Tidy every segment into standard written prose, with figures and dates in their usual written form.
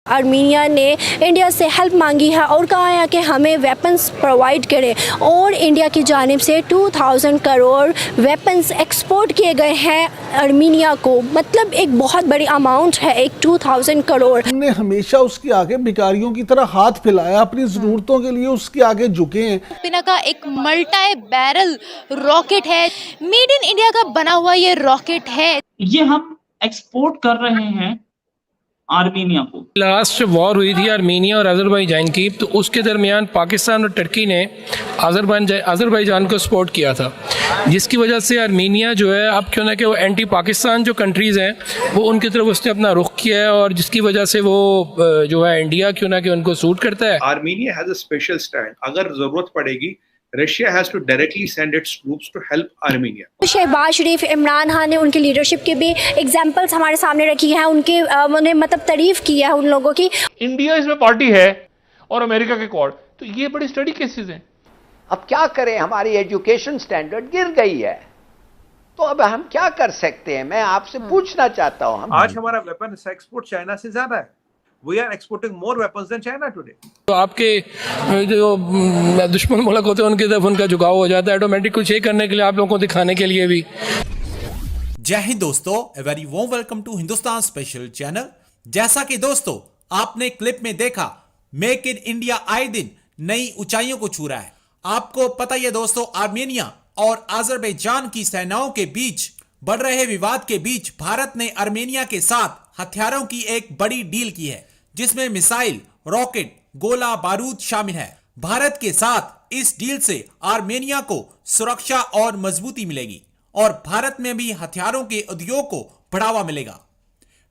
Armenia ने India से help मांगी है और कहा है कि हमें वेपन्स प्रोवाइड करें और इंडिया की जानिब से 2000 करोड़ वेपन्स एक्सपोर्ट किए गए हैं आर्मीनिया को। मतलब एक बहुत बड़ी अमाउंट है, एक 2000 करोड़। हमने हमेशा उसके आगे भिखारियों की तरह हाथ फैलाया, अपनी ज़रूरतों के लिए उसके आगे झुके हैं। पिनाका एक मल्टी बैरल रॉकेट है, मेड इन इंडिया का बना हुआ ये रॉकेट है। ये हम एक्सपोर्ट कर रहे हैं आर्मीनिया को। लास्ट वॉर हुई थी आर्मीनिया और अजरबैजान की, तो उसके दरमियान पाकिस्तान और टर्की ने अजरबैजान को सपोर्ट किया था, जिसकी वजह से आर्मीनिया जो है अब क्यों ना कि वो एंटी पाकिस्तान जो कंट्रीज़ हैं वो उनकी तरफ उसने अपना रुख किया है, और जिसकी वजह से वो जो है इंडिया क्यों ना कि उनको सूट करता है। Armenia has a special stand. अगर ज़रूरत पड़ेगी Russia has to directly send its troops to help Armenia। Shahbaz Sharif, Imran Khan ने उनकी लीडरशिप के भी एग्जाम्पल्स हमारे सामने रखी है, उन्हें मतलब तारीफ की है उन लोगों की। इंडिया इसमें पार्टी है और अमेरिका के कॉर्ड, तो ये बड़ी स्टडी केसेस हैं। अब क्या करें, हमारी एजुकेशन स्टैंडर्ड गिर गई है, तो अब हम क्या कर सकते हैं? मैं आपसे पूछना चाहता हूं। आज हमारा वेपन एक्सपोर्ट चाइना से ज्यादा है। We are exporting more weapons than China today। तो आपके जो दुश्मन मुल्क होते हैं उनकी तरफ उनका झुकाव हो जाता है ऑटोमेटिक, कुछ ये करने के लिए, आप लोगों को दिखाने के लिए भी। जय हिंद दोस्तों, a very warm welcome to Hindustan special channel. जैसा कि दोस्तों आपने क्लिप में देखा, मेक इन इंडिया आए दिन नई ऊंचाइयों को छू रहा है। आपको पता ही है दोस्तों, आर्मेनिया और अजरबैजान की सेनाओं के बीच बढ़ रहे विवाद के बीच भारत ने आर्मेनिया के साथ हथियारों की एक बड़ी डील की है, जिसमें मिसाइल, रॉकेट, गोला बारूद शामिल है। भारत के साथ इस डील से आर्मेनिया को सुरक्षा और मजबूती मिलेगी और भारत में भी हथियारों के उद्योग को बढ़ावा मिलेगा।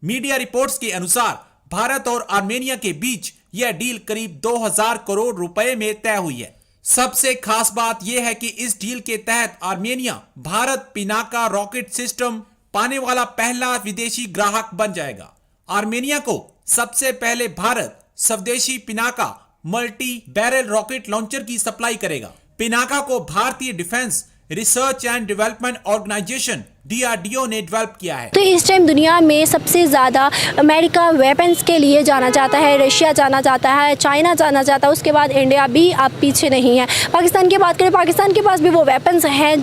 मीडिया रिपोर्ट्स के अनुसार भारत और आर्मेनिया के बीच यह डील करीब 2000 करोड़ रुपए में तय हुई है। सबसे खास बात यह है कि इस डील के तहत Armenia Bharat Pinaka rocket system पाने वाला पहला विदेशी ग्राहक बन जाएगा। आर्मेनिया को सबसे पहले भारत स्वदेशी Pinaka multi barrel rocket launcher की सप्लाई करेगा। पिनाका को भारतीय defence research and development organisation DRDO ने डेवलप किया है। तो इस टाइम दुनिया में सबसे ज़्यादा अमेरिका वेपन्स के लिए जाना चाहता है, रशिया जाना चाहता है, चाइना जाना चाहता है, उसके बाद इंडिया भी आप पीछे नहीं है। पाकिस्तान की बात करें, पाकिस्तान के पास भी वो वेपन्स हैं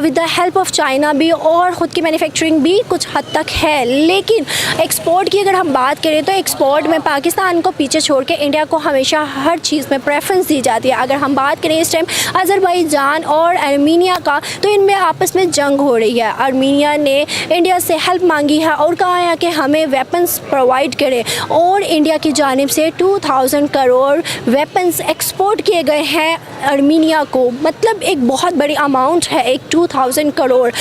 with the help of China भी, और ख़ुद की मैन्युफैक्चरिंग भी कुछ हद तक है। लेकिन एक्सपोर्ट की अगर हम बात करें तो एक्सपोर्ट में पाकिस्तान को पीछे छोड़ के इंडिया को हमेशा हर चीज़ में प्रेफरेंस दी जाती है। अगर हम बात करें इस टाइम अजरबैजान और आर्मीनिया का, तो इनमें आपस में जंग हो रही है। आर्मीनिया ने इंडिया से हेल्प मांगी है और कहा है कि हमें वेपन्स प्रोवाइड करें और इंडिया की जानिब से 2000 करोड़ वेपन्स एक्सपोर्ट किए गए हैं आर्मीनिया को। मतलब एक बहुत बड़ी अमाउंट है, एक 2000 crore.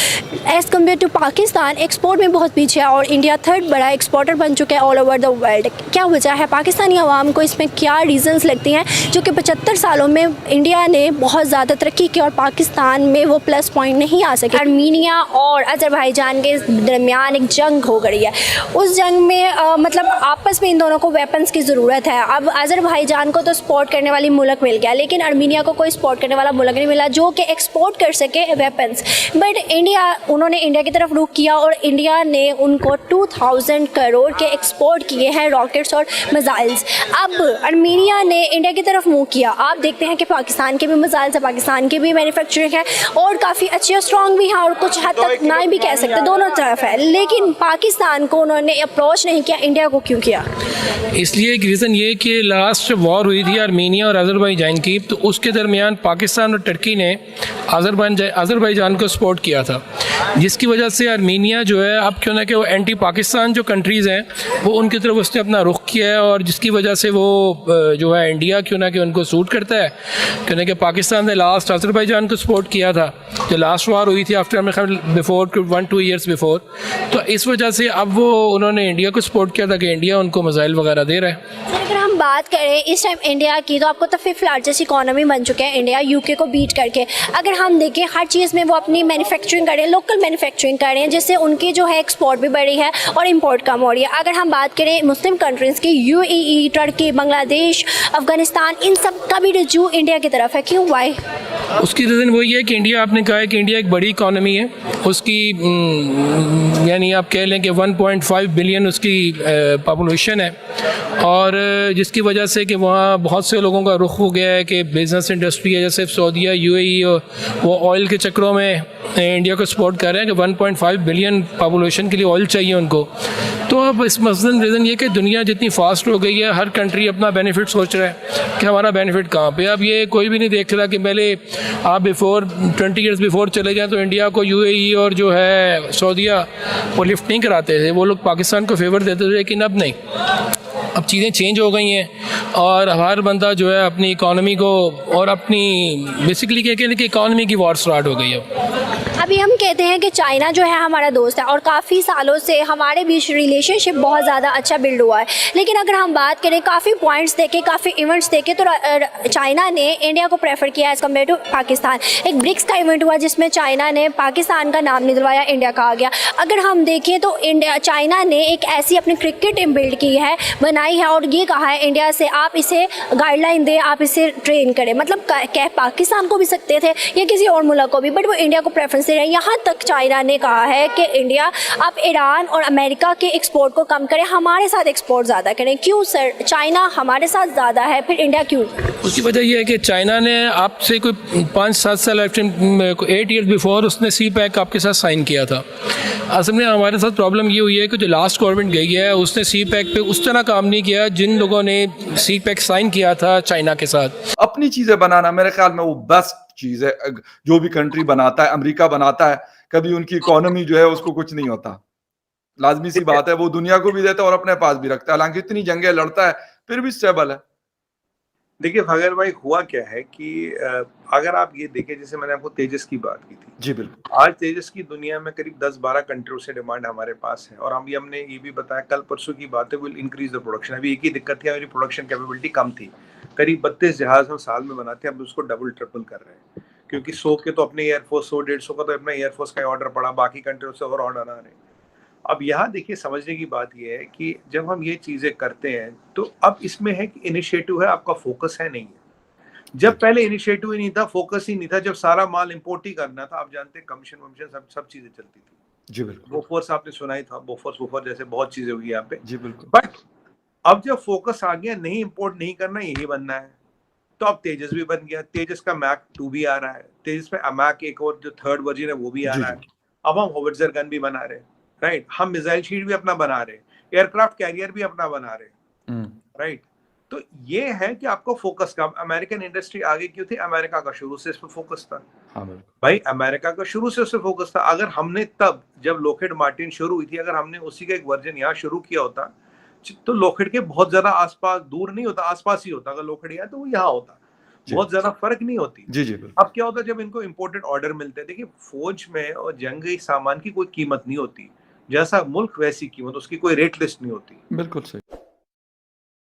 As compare to Pakistan export में बहुत पीछे है और इंडिया थर्ड बड़ा एक्सपोर्टर बन चुका है ऑल ओवर द वर्ल्ड। क्या वजह है? पाकिस्तानी अवाम को इसमें क्या रीज़न्स लगती हैं जो कि 75 सालों में इंडिया ने बहुत ज़्यादा तरक्की की और पाकिस्तान में वो प्लस पॉइंट नहीं आ सके? आर्मीनिया और अजरबैजान के दरमियान एक जंग हो गई है। उस जंग में मतलब आपस में इन दोनों को वेपन्स की ज़रूरत है। अब अजरबैजान को तो सपोर्ट करने वाली मुल्क मिल गया, लेकिन आर्मीनिया को कोई सपोर्ट करने वाला मुल्क नहीं मिला जो कि एक्सपोर्ट कर सके वेपन्स। बट उन्होंने इंडिया की तरफ रुख किया और इंडिया ने उनको 2000 करोड़ के एक्सपोर्ट किए हैं रॉकेट्स और मिसाइल्स। अब आर्मीनिया ने इंडिया की तरफ मुँह किया। आप देखते हैं कि पाकिस्तान के भी मिसाइल्स है, पाकिस्तान की भी मैन्युफैक्चरिंग है और काफ़ी अच्छी और स्ट्रॉन्ग भी है और कुछ हद तक ना भी कह सकते, दोनों तरफ है। लेकिन पाकिस्तान को उन्होंने अप्रोच नहीं किया, इंडिया को क्यों किया? इसलिए एक रीज़न ये कि लास्ट वॉर हुई थी आर्मीनिया और अजरबैजान की, तो उसके दरमियान पाकिस्तान और टर्की ने अजरबैजान को सपोर्ट किया था, जिसकी वजह से आर्मीनिया जो है अब क्यों ना कि वो एंटी पाकिस्तान जो कंट्रीज़ हैं वो उनकी तरफ उसने अपना रुख किया है, और जिसकी वजह से वो जो है इंडिया क्यों ना कि उनको सूट करता है। क्यों ना कि पाकिस्तान ने लास्ट अजरबैजान को सपोर्ट किया था जो लास्ट वॉर हुई थी आफ्टर बिफोर 1-2 ईयर्स बिफोर, तो इस वजह से अब वो उन्होंने इंडिया को सपोर्ट किया था कि इंडिया उनको मिसाइल वगैरह दे रहा है। अगर हम बात करें इस टाइम इंडिया की, तो आपको तो 5th लार्जेस्ट इकोनॉमी बन चुके हैं इंडिया, यूके को बीट करके। अगर हम देखें हर चीज़ में वो अपनी मैन्युफैक्चरिंग कर रहे हैं, लोकल मैन्युफैक्चरिंग कर रहे हैं, जिससे उनकी जो है एक्सपोर्ट भी बढ़ी है और इंपोर्ट कम हो रही है। अगर हम बात करें मुस्लिम कंट्रीज़ की, UAE, टर्की, बांग्लादेश, अफगानिस्तान, इन सब का भी रुझान इंडिया की तरफ है। क्यों? वाई? उसकी रीज़न वही है कि इंडिया, आपने कहा है कि इंडिया एक बड़ी इकॉनमी है, उसकी यानी आप कह लें कि 1.5 बिलियन उसकी पॉपुलेशन है, और जिसकी वजह से कि वहाँ बहुत से लोगों का रुख हो गया है कि बिज़नेस इंडस्ट्री है, जैसे सऊदीया, यूएई, वो ऑयल के चक्करों में इंडिया को सपोर्ट कर रहे हैं कि 1.5 बिलियन पॉपुलेशन के लिए ऑयल चाहिए उनको। तो अब इस मसलन रीज़न ये कि दुनिया जितनी फास्ट हो गई है, हर कंट्री अपना बेनिफिट सोच रहा है कि हमारा बेनिफिट कहाँ पे। अब ये कोई भी नहीं देख रहा कि पहले आप 20 ईयर्स बिफोर चले जाएं तो इंडिया को यूएई और जो है सऊदीया वो लिफ्ट नहीं कराते थे, वो लोग पाकिस्तान को फेवर देते थे, लेकिन अब नहीं, अब चीज़ें चेंज हो गई हैं और हर बंदा जो है अपनी इकॉनमी को और अपनी बेसिकली क्या कहते हैं कि इकॉनमी की वॉर स्टार्ट हो गई है। अभी हम कहते हैं कि चाइना जो है हमारा दोस्त है और काफ़ी सालों से हमारे बीच रिलेशनशिप बहुत ज़्यादा अच्छा बिल्ड हुआ है, लेकिन अगर हम बात करें काफ़ी पॉइंट्स देखें, काफ़ी इवेंट्स देखें, तो चाइना ने इंडिया को प्रेफर किया एज़ कम्पेयर टू पाकिस्तान। एक ब्रिक्स का इवेंट हुआ जिसमें चाइना ने पाकिस्तान का नाम निकलवाया, इंडिया का आ गया। अगर हम देखें तो चाइना ने एक ऐसी अपनी क्रिकेट टीम बिल्ड की है, बनाई है, और ये कहा है इंडिया से आप इसे गाइडलाइन दें, आप इसे ट्रेन करें। मतलब कह पाकिस्तान को भी सकते थे या किसी और मुल्क को भी, बट वो इंडिया को प्रेफरेंस दे रहे हैं। यहाँ तक चाइना ने कहा है कि इंडिया आप ईरान और अमेरिका के एक्सपोर्ट को कम करें, हमारे साथ एक्सपोर्ट ज़्यादा करें। क्यों सर, चाइना हमारे साथ ज़्यादा है, फिर इंडिया क्यों? उसकी वजह यह है कि चाइना ने आपसे कोई 5-7 साल 8 ईयर्स बिफोर उसने CPEC आपके साथ साइन किया था। असल में हमारे साथ प्रॉब्लम ये हुई है कि जो लास्ट गवर्नमेंट गई है उसने CPEC पे उस तरह काम नहीं किया जिन लोगों ने CPEC साइन किया था चाइना के साथ। अपनी चीजें बनाना मेरे ख्याल में वो बेस्ट चीज है। जो भी कंट्री बनाता है, अमेरिका बनाता है, कभी उनकी इकोनॉमी जो है उसको कुछ नहीं होता। लाजमी सी बात है, वो दुनिया को भी देता है और अपने पास भी रखता है, हालांकि इतनी जंगें लड़ता है फिर भी स्टेबल है। देखिए फगर भाई, हुआ क्या है कि अगर आप ये देखें, जैसे मैंने आपको तेजस की बात की थी, जी बिल्कुल, आज तेजस की दुनिया में करीब 10-12 कंट्रियों से डिमांड हमारे पास है, और हमने ये भी बताया कल परसों की बात है, विल इंक्रीज द प्रोडक्शन। अभी एक ही दिक्कत थी, हमारी प्रोडक्शन कैपेबिलिटी कम थी, करीब 32 जहाज हम साल में बनाते हैं, अब उसको डबल ट्रिपल कर रहे हैं, क्योंकि 100 के तो अपने एयरफोर्स 100-150 का तो अपना एयरफोर्स का ऑर्डर पड़ा, बाकी कंट्रियों से और ऑर्डर आ रहे हैं। अब यहाँ देखिए, समझने की बात यह है कि जब हम ये चीजें करते हैं तो अब इसमें है कि इनिशिएटिव है, आपका फोकस है, नहीं है। जब पहले इनिशिएटिव ही नहीं था, फोकस ही नहीं था, जब सारा माल इंपोर्ट ही करना था, आप जानते हैं कमीशन वमीशन सब चीजें चलती थी। जी बिल्कुल, बोफोर्स आपने सुना ही था, बोफोर्स जैसे बहुत चीजें हुई यहाँ पे। जी बिल्कुल। बट अब जब फोकस आ गया, नहीं इंपोर्ट नहीं करना, यही बनना है, तो अब तेजस भी बन गया। तेजस का मैक 2 भी आ रहा है, तेजस में अमैक एक और जो 3rd वर्जन है वो भी आ रहा है। अब हम होविट्जर गन भी बना रहे हैं, राइट, हम मिसाइल शीट भी अपना बना रहे हैं, एयरक्राफ्ट कैरियर भी अपना बना रहे हैं, राइट। तो ये है कि आपको फोकस का, अमेरिकन इंडस्ट्री आगे क्यों थी? अमेरिका का शुरू से इस पर फोकस था। हाँ भाई, अमेरिका का शुरू से उससे फोकस था। अगर हमने तब जब लॉकहीड मार्टिन शुरू हुई थी, अगर हमने उसी का एक वर्जन यहाँ शुरू किया होता तो लॉकहीड के बहुत ज्यादा आसपास, दूर नहीं होता, आसपास ही होता। अगर लॉकहीड यहाँ तो वो यहाँ होता, बहुत ज्यादा फर्क नहीं होती। जी जी बिल्कुल। अब क्या होता है जब इनको इंपोर्टेड ऑर्डर मिलते हैं? देखिए, फौज में और जंगी सामान की कोई कीमत नहीं होती, जैसा मुल्क वैसी कीमत, उसकी कोई रेट लिस्ट नहीं होती। बिल्कुल सही।